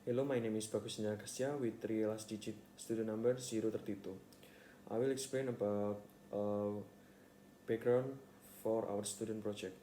Hello, my name is Bagus Nagastya with 3 last digit student number 032. I will explain about background for our student project.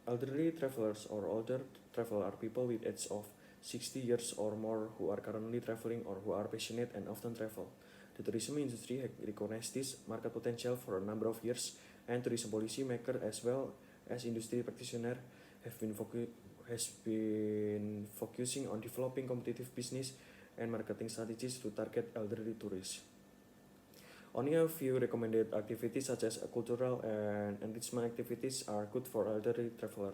Elderly travelers or older travel are people with age of 60 years or more who are currently traveling or who are passionate and often travel. The tourism industry recognizes this market potential for a number of years, and tourism policy makers as well as industry practitioners have been focusing on developing competitive business and marketing strategies to target elderly tourists. Only a few recommended activities such as cultural and enrichment activities are good for elderly traveler.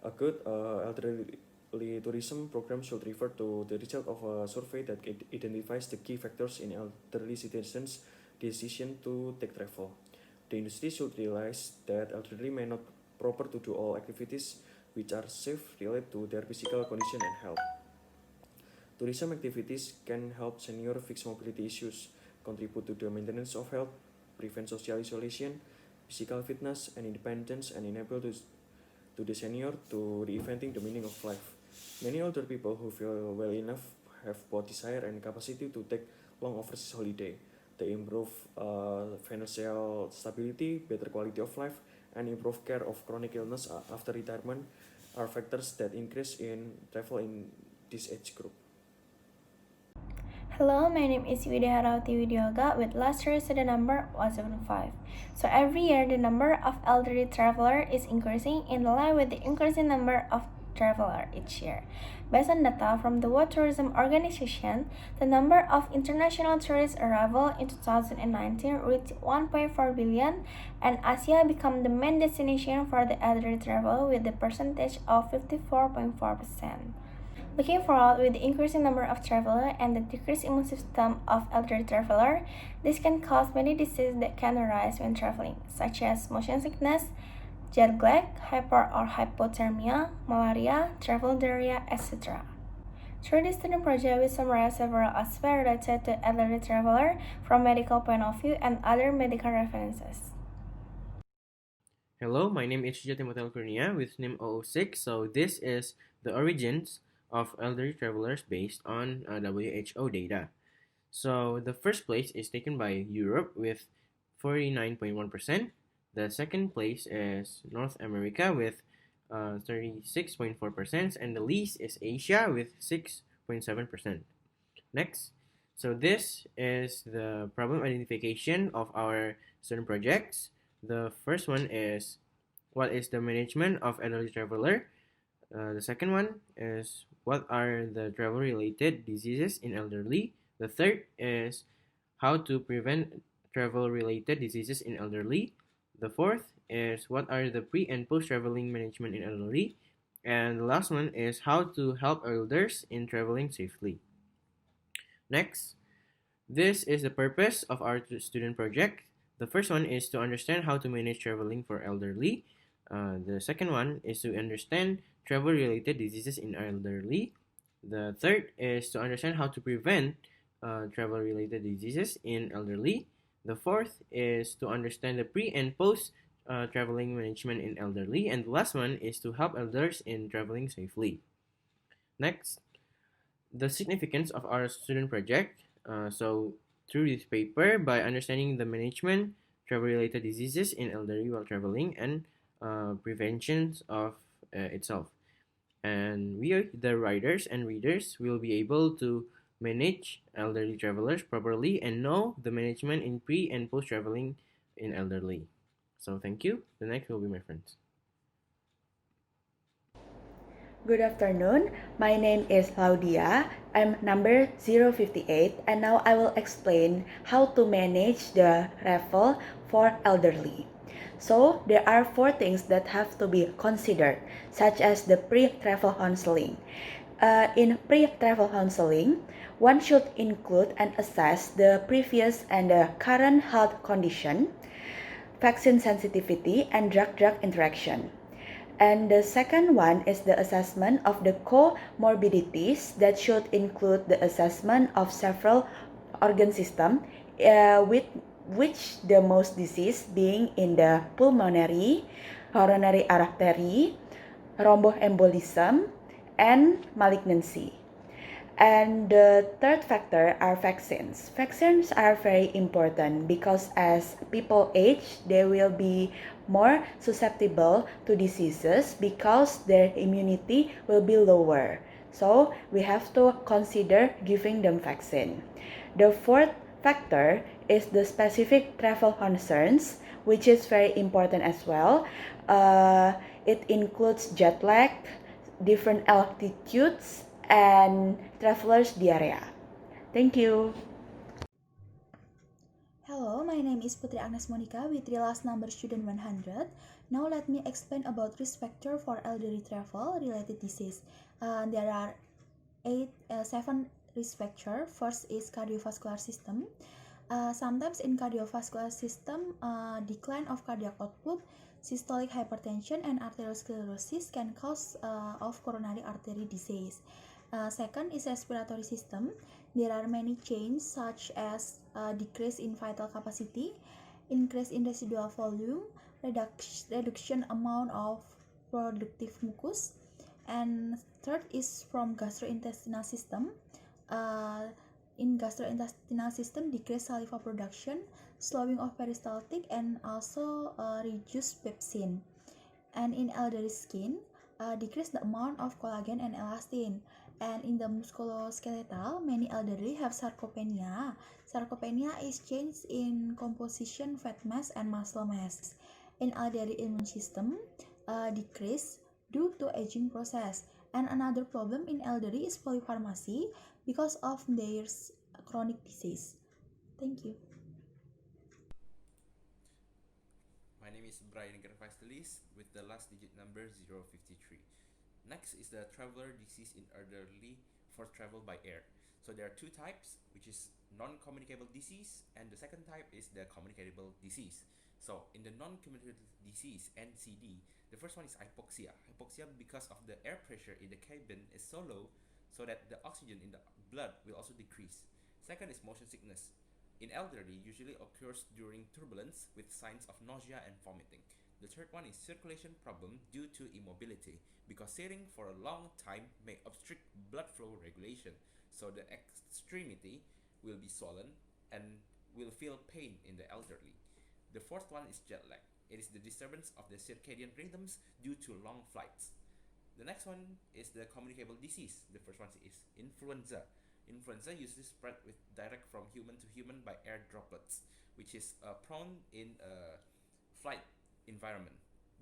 A good elderly tourism program should refer to the result of a survey that identifies the key factors in elderly citizens' decision to take travel. The industry should realize that elderly may not proper to do all activities which are safe related to their physical condition and health. Tourism activities can help senior fix mobility issues, contribute to the maintenance of health, prevent social isolation, physical fitness and independence, and enable to the senior to reinventing the meaning of life. Many older people who feel well enough have both desire and capacity to take long overseas holiday. They improve financial stability, better quality of life, and improve care of chronic illness after retirement are factors that increase in travel in this age group. Hello, my name is Herawaty Widiyoga with last year's student number 175. So every year the number of elderly traveler is increasing in line with the increasing number of traveler each year. Based on data from the World Tourism Organization, the number of international tourist arrival in 2019 reached 1.4 billion, and Asia became the main destination for the elderly travel with the percentage of 54.4%. Looking forward, with the increasing number of travelers and the decreased immune system of elderly travelers, this can cause many diseases that can arise when traveling, such as motion sickness, jet lag, hyper or hypothermia, malaria, travel diarrhea, etc. Through this student project, we summarize several aspects related to elderly traveler from medical point of view and other medical references. Hello, my name is Elkurnia with NIM 006. So this is the origins of elderly travelers based on WHO data. So the first place is taken by Europe with 49.1%. The second place is North America with 36.4%, and the least is Asia with 6.7%. Next, so this is the problem identification of our student projects. The first one is what is the management of elderly traveler? The second one is what are the travel-related diseases in elderly? The third is how to prevent travel-related diseases in elderly. The fourth is what are the pre- and post-traveling management in elderly? And the last one is how to help elders in traveling safely. Next, this is the purpose of our student project. The first one is to understand how to manage traveling for elderly. The second one is to understand travel-related diseases in elderly. The third is to understand how to prevent travel-related diseases in elderly. The fourth is to understand the pre- and post-traveling management in elderly. And the last one is to help elders in traveling safely. Next, the significance of our student project. So through this paper, by understanding the management, travel-related diseases in elderly while traveling, and preventions of itself. And we, the writers and readers, will be able to manage elderly travelers properly and know the management in pre- and post-traveling in elderly. So thank you. The next will be my friends. Good afternoon. My name is Claudia. I'm number 058, and now I will explain how to manage the travel for elderly. So there are 4 things that have to be considered, such as the pre-travel counseling. In pre-travel counseling, one should include and assess the previous and the current health condition, vaccine sensitivity, and drug-drug interaction. And the second one is the assessment of the comorbidities that should include the assessment of several organ systems, with which the most disease being in the pulmonary, coronary artery, thromboembolism, and malignancy. And the third factor are vaccines. Vaccines are very important because as people age, they will be more susceptible to diseases because their immunity will be lower. So we have to consider giving them vaccine. The fourth factor is the specific travel concerns, which is very important as well. It includes jet lag, different altitudes, and travelers diarrhea. Thank you. Hello, my name is Putri Agnes Monica with last number student 100. Now let me explain about risk factor for elderly travel related disease. There are seven risk factor. First is cardiovascular system. Sometimes in cardiovascular system, decline of cardiac output, systolic hypertension, and arteriosclerosis can cause of coronary artery disease. Second is respiratory system. There are many changes such as decrease in vital capacity, increase in residual volume, reduction amount of productive mucus, and third is from gastrointestinal system. In gastrointestinal system, decrease saliva production, slowing of peristaltic, and also reduced pepsin. And in elderly skin, decrease the amount of collagen and elastin. And in the musculoskeletal, many elderly have sarcopenia. Sarcopenia is change in composition fat mass and muscle mass. In elderly immune system, decrease due to aging process. And another problem in elderly is polypharmacy because of their chronic disease. Thank you. My name is Bryan with the last digit number 053. Next is the traveler disease in elderly for travel by air. So there are two types, which is non-communicable disease, and the second type is the communicable disease. So in the non-communicable disease, NCD, the first one is hypoxia. Hypoxia because of the air pressure in the cabin is so low so that the oxygen in the blood will also decrease. Second is motion sickness. In elderly, usually occurs during turbulence with signs of nausea and vomiting. The third one is circulation problem due to immobility, because sitting for a long time may obstruct blood flow regulation, so the extremity will be swollen and will feel pain in the elderly. The fourth one is jet lag. It is the disturbance of the circadian rhythms due to long flights. The next one is the communicable disease. The first one is influenza. Influenza usually spread with direct from human to human by air droplets, which is prone in a flight environment.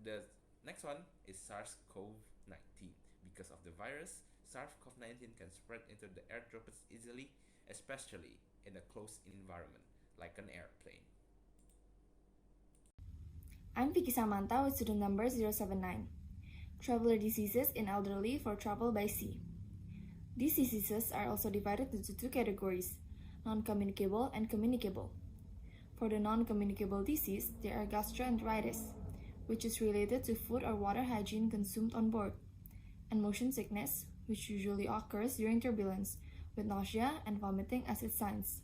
The next one is SARS-CoV-19. Because of the virus, SARS-CoV-19 can spread into the air droplets easily, especially in a closed environment, like an airplane. I'm Vicky Samantha with student number 079. Traveler diseases in elderly for travel by sea. These diseases are also divided into two categories, non-communicable and communicable. For the non-communicable disease, there are gastroenteritis, which is related to food or water hygiene consumed on board, and motion sickness, which usually occurs during turbulence, with nausea and vomiting as its signs.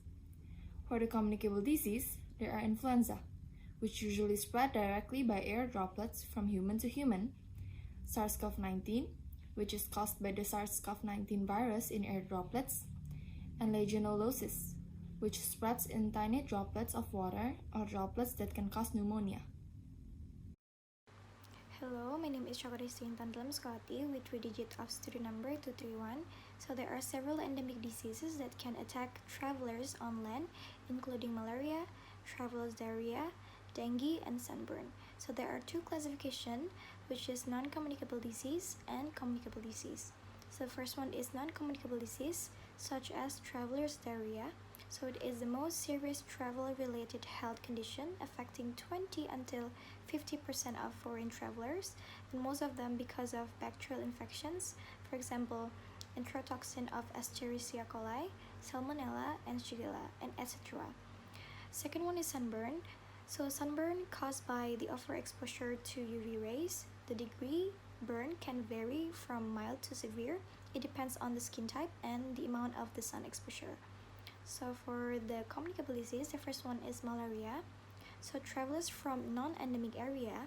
For the communicable disease, there are influenza, which usually spread directly by air droplets from human to human, SARS-CoV-19, which is caused by the SARS-CoV-19 virus in air droplets, and legionellosis, which spreads in tiny droplets of water or droplets that can cause pneumonia. Hello, my name is Intan Dalem Sukawati with 3 digit of student number 231. So there are several endemic diseases that can attack travelers on land, including malaria, traveler's diarrhea, dengue, and sunburn. So there are two classifications, which is non-communicable disease and communicable disease. So the first one is non-communicable disease, such as traveler's diarrhea. So it is the most serious travel-related health condition affecting 20 until 50% of foreign travelers, and most of them because of bacterial infections, for example, enterotoxin of Escherichia coli, Salmonella, and Shigella, and etc. Second one is sunburn. So sunburn caused by the overexposure to UV rays. The degree burn can vary from mild to severe. It depends on the skin type and the amount of the sun exposure. So for the communicable disease, the first one is malaria. So travelers from non-endemic area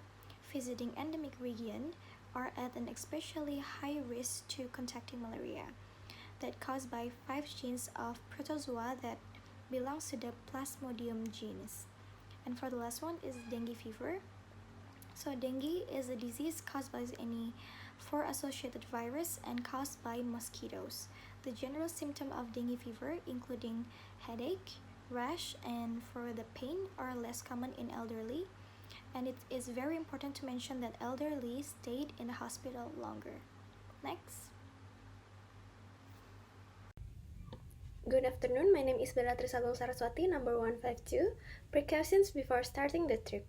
visiting endemic region are at an especially high risk to contracting malaria. that caused by 5 genes of protozoa that belongs to the Plasmodium genus. And for the last one is dengue fever. So dengue is a disease caused by any 4 associated virus and caused by mosquitoes. The general symptom of dengue fever including headache, rash, and for the pain are less common in elderly. And it is very important to mention that elderly stayed in the hospital longer. Next. Good afternoon, my name is Trisha Saraswati, number 152. Precautions before starting the trip.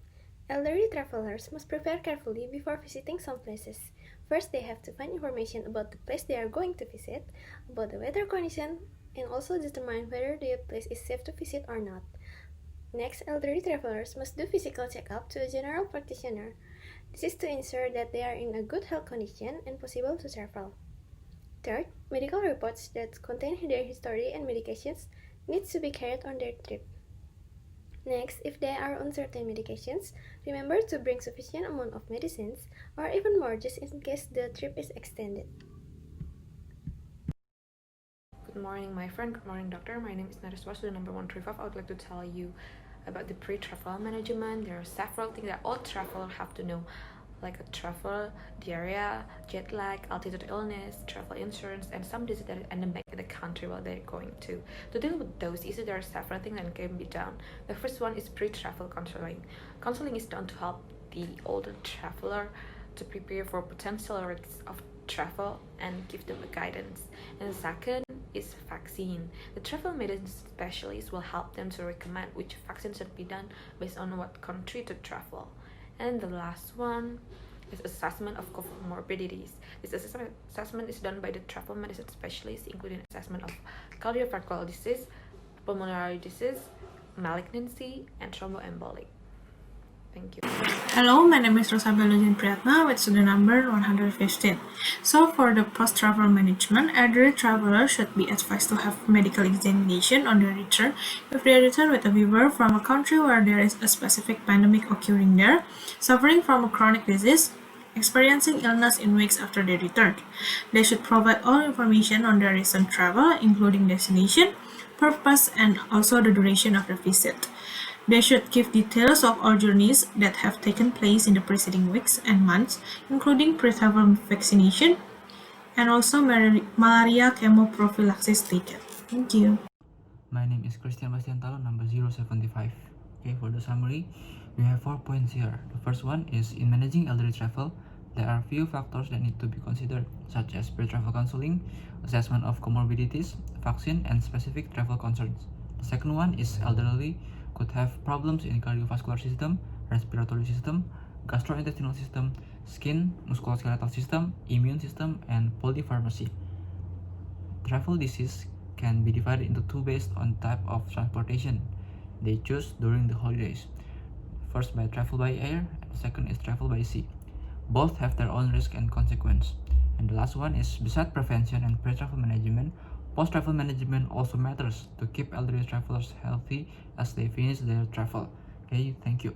Elderly travelers must prepare carefully before visiting some places. First, they have to find information about the place they are going to visit, about the weather condition, and also determine whether the place is safe to visit or not. Next, elderly travelers must do physical checkup to a general practitioner. This is to ensure that they are in a good health condition and possible to travel. Third, medical reports that contain their history and medications needs to be carried on their trip. Next, if they are on certain medications, remember to bring sufficient amount of medicines or even more just in case the trip is extended. Good morning, my friend. Good morning, doctor. My name is Nareswara, student number 135. I would like to tell you about the pre-travel management. There are several things that all travelers have to know, like a travel diarrhea, jet lag, altitude illness, travel insurance, and some diseases that are endemic in the country while they're going to. To deal with those issues, there are several things that can be done. The first one is pre-travel counseling. Counseling is done to help the older traveler to prepare for potential risks of travel and give them a guidance. And the second is vaccine. The travel medicine specialist will help them to recommend which vaccine should be done based on what country to travel. And the last one is assessment of comorbidities. This assessment is done by the travel medicine specialist, including assessment of cardiovascular disease, pulmonary disease, malignancy, and thromboembolic. Thank you. Hello, my name is Rosabel and Priyatna with student number 115. So for the post-travel management, elderly travelers should be advised to have medical examination on their return if they return with a fever from a country where there is a specific pandemic occurring there, suffering from a chronic disease, experiencing illness in weeks after they returned. They should provide all information on their recent travel, including destination, purpose, and also the duration of the visit. They should give details of all journeys that have taken place in the preceding weeks and months, including pre-travel vaccination and also malaria chemoprophylaxis taken. Thank you. My name is Christian Bastiantalo, number 075. Okay, for the summary, we have 4 points here. The first one is in managing elderly travel, there are few factors that need to be considered, such as pre-travel counseling, assessment of comorbidities, vaccine, and specific travel concerns. The second one is elderly could have problems in cardiovascular system, respiratory system, gastrointestinal system, skin, musculoskeletal system, immune system, and polypharmacy. Travel disease can be divided into two based on type of transportation they choose during the holidays. First by travel by air, and second is travel by sea. Both have their own risk and consequence. And the last one is besides prevention and pre-travel management, post-travel management also matters to keep elderly travelers healthy as they finish their travel. Okay, thank you.